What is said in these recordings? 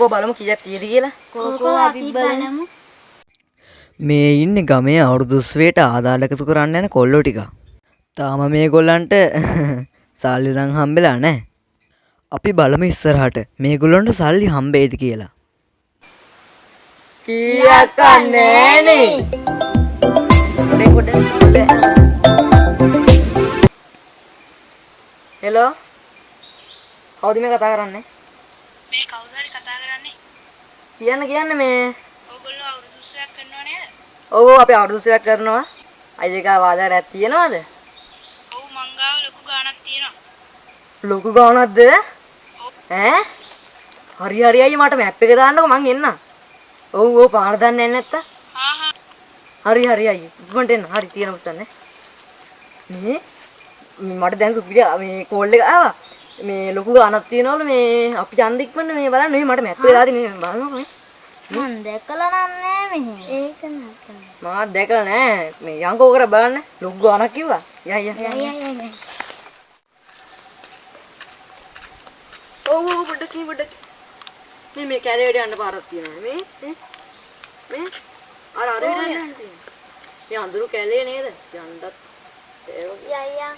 කොකෝ බලමු කීයක් තියෙද කියලා. කොකෝ අපි බලමු. මේ ඉන්නේ ගමේ අවුරුදු 20ට ආදාළ එකතු කරන්න යන කොල්ලෝ ටික. තාම මේගොල්ලන්ට සල්ලි නම් හම්බෙලා නැහැ. අපි බලමු ඉස්සරහට මේගොල්ලන්ට සල්ලි හම්බෙයිද කියලා. කීයක් නෑනේ. හෙලෝ. කවුද මේ කතා කරන්නේ? මේ කවුද හරි කතා කරන්නේ? කියන්න මේ ඕගොල්ලෝ අවුරුදු 20ක් කරනව නේද? ඔව් අපි අවුරුදු 20ක් කරනවා. අයියකා වාදාරයක් තියෙනවද? ඔව් මං ගාව ලොකු ගාණක් තියෙනවා. ලොකු ගාණක්ද? ඈ? හරි අයියේ මට මැප් එක දාන්නකෝ මං එන්නම්. ඔව් පාර දන්නේ නැත්තම්? හරි අයියේ. ඉක්මනට එන්න. හරි තියෙන උස්සන්නේ. මේ මට දැන් සුපිරිය මේ කෝල් එක ආවා. මේ ලොකු ගාණක් තියනවලු මේ අපි ඡන්ද ඉක්මනට මේ බලන්න මේ මට මැප් එක දාදී මේ බලන්නකෝ මේ. මං දැකලා නෑ මෙහෙම. ඒක නෑ. මම දැකලා නෑ. මේ යංකෝ කර බලන්න. ලොකු ගාණක් කිව්වා. යයි. ඔව් පොඩ්ඩක්. මේ කැලේට යන්න පාරක් තියෙනවා මේ අර විදිහට යන්න තියෙනවා. මේ අඳුරු කැලේ නේද? යන්නත් ඒ වගේ. යයියා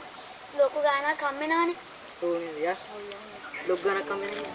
ලොකු ගාණක් හම්බෙනවනේ. ඔව් නේද යා. ලොකු ගාණක් හම්බෙනවා.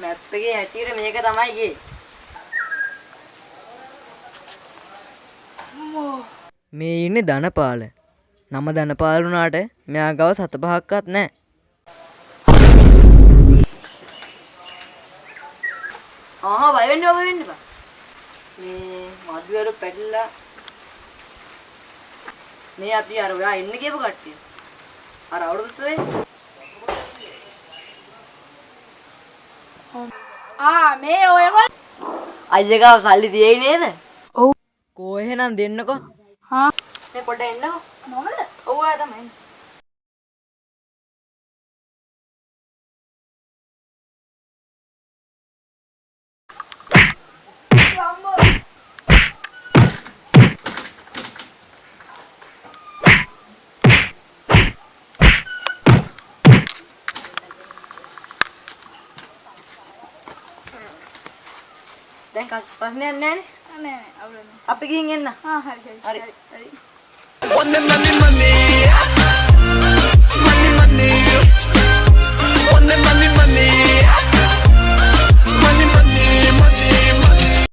මැප් එකේ හැටියට මේක තමයි ගියේ. මේ ඉන්නේ ධනපාල. නම ධනපාල වුණාට මෙයා ගාව 7-5ක්වත් නැහැ. බය වෙන්න බා. මේ මදුවර පැටලලා මේ අපි අර ඔයා එන්න කියපු කට්ටිය. අර අවුරුද්දේ මේ ඔයගොල්ලෝ අයියගාව සල්ලි තියෙයි නේද? ඔව්. කෝ එහෙනම් දෙන්නකෝ. මේ පොඩ්ඩක් එන්නකෝ. මොකද? ඔව් ආ තමයි. දැන් ප්‍රශ්නයක් නැහැනේ. නෑ අවුලක් නෑ. අපි ගිහින් එන්න. හරි. හරි.